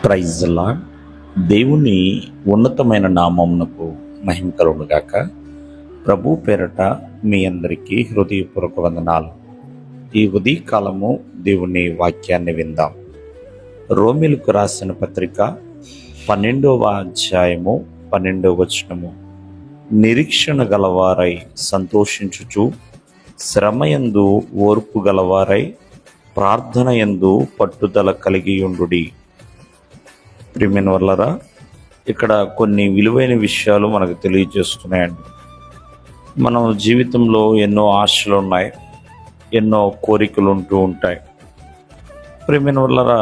Praise the lord. దేవుని ఉన్నతమైన నామమునకు మహిమ కలుగునుగాక. ప్రభు పేరట మీ అందరికీ హృదయపూర్వక వందనాలు. ఈ ఉదయకాలము దేవుని వాక్యాన్ని విందాం. రోమీలకు రాసిన పత్రిక 12వ అధ్యాయము 12వ వచనము. నిరీక్షణ గలవారై సంతోషించుచు, శ్రమయందు ఓర్పు గలవారై, ప్రార్థనయందు పట్టుదల కలిగి ఉండుడి. ప్రియమైన వాళ్ళరా, ఇక్కడ కొన్ని విలువైన విషయాలు మనకు తెలియజేస్తున్నాయండి. మనం జీవితంలో ఎన్నో ఆశలు ఉన్నాయి, ఎన్నో కోరికలు ఉంటూ ఉంటాయి. ప్రియమైన వాళ్ళరా,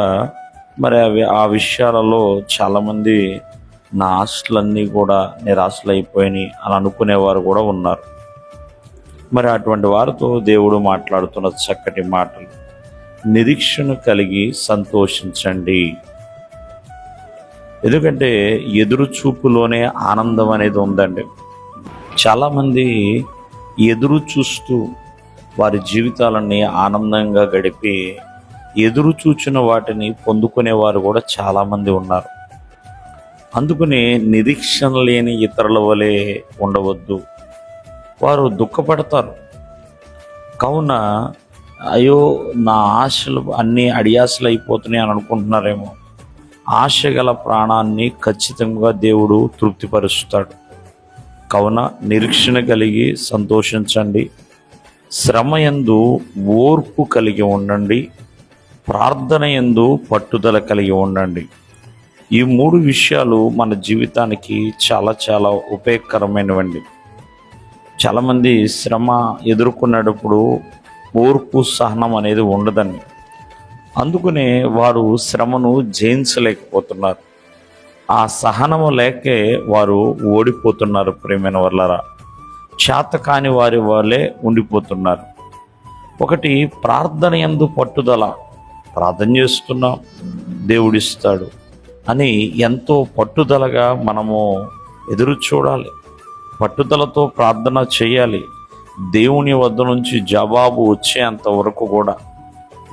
మరి ఆ విషయాలలో చాలామంది నా ఆశలన్నీ కూడా నిరాశలు అయిపోయినాయి అని అనుకునేవారు కూడా ఉన్నారు. మరి అటువంటి వారితో దేవుడు మాట్లాడుతున్న చక్కటి మాటలు, నిరీక్షణ కలిగి సంతోషించండి. ఎందుకంటే ఎదురు చూపులోనే ఆనందం అనేది ఉందండి. చాలామంది ఎదురు చూస్తూ వారి జీవితాలని ఆనందంగా గడిపి ఎదురు చూచిన వాటిని పొందుకునేవారు కూడా చాలామంది ఉన్నారు. అందుకని నిరీక్షణ లేని ఇతరుల వలె ఉండవద్దు. వారు దుఃఖపడతారు. కావున అయ్యో నా ఆశలు అన్నీ అడియాసలు అయిపోతున్నాయి అని అనుకుంటున్నారేమో. ఆశ గల ప్రాణాన్ని ఖచ్చితంగా దేవుడు తృప్తిపరుస్తాడు. కావున నిరీక్షణ కలిగి సంతోషించండి, శ్రమయందు ఓర్పు కలిగి ఉండండి, ప్రార్థన యందు పట్టుదల కలిగి ఉండండి. ఈ 3 విషయాలు మన జీవితానికి చాలా చాలా ఉపయోగకరమైనవండి. చాలామంది శ్రమ ఎదుర్కొనేటప్పుడు ఓర్పు సహనం అనేది ఉండదండి. అందుకనే వారు శ్రమను జయించలేకపోతున్నారు. ఆ సహనము లేకే వారు ఓడిపోతున్నారు. ప్రియమైన వాళ్ళరా, చేత కాని వారి వాళ్ళే ఉండిపోతున్నారు. ఒకటి, ప్రార్థన యందు పట్టుదల. ప్రార్థన చేస్తున్నాం, దేవుడిస్తాడు అని ఎంతో పట్టుదలగా మనము ఎదురు చూడాలి. పట్టుదలతో ప్రార్థన చేయాలి. దేవుని వద్ద నుంచి జవాబు వచ్చేంత వరకు కూడా.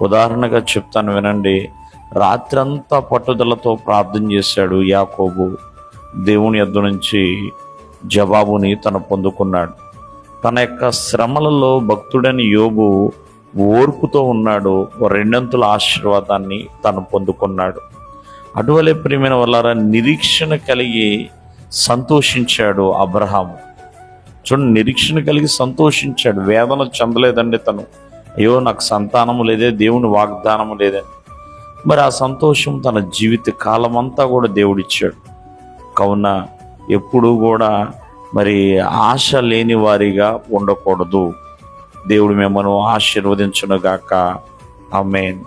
ఉదాహరణగా చెప్తాను వినండి. రాత్రంతా పట్టుదలతో ప్రార్థన చేశాడు యాకోబు. దేవుని యొద్ద నుంచి జవాబుని తను పొందుకున్నాడు. తన యొక్క శ్రమలలో భక్తుడని యోబు ఓర్పుతో ఉన్నాడు. 2 ఆశీర్వాదాన్ని తను పొందుకున్నాడు. అటువలే ప్రియమైన వాళ్ళారా, నిరీక్షణ కలిగి సంతోషించాడు అబ్రహాము. చూడండి, నిరీక్షణ కలిగి సంతోషించాడు. వేదన చెందలేదండి తను. అయ్యో నాకు సంతానము లేదే, దేవుని వాగ్దానము లేదని. మరి ఆ సంతోషం తన జీవిత కాలమంతా కూడా దేవుడిచ్చాడు. కావున ఎప్పుడూ కూడా మరి ఆశ లేని వారిగా ఉండకూడదు. దేవుడు మిమ్మల్ని ఆశీర్వదించునుగాక. ఆమేన్.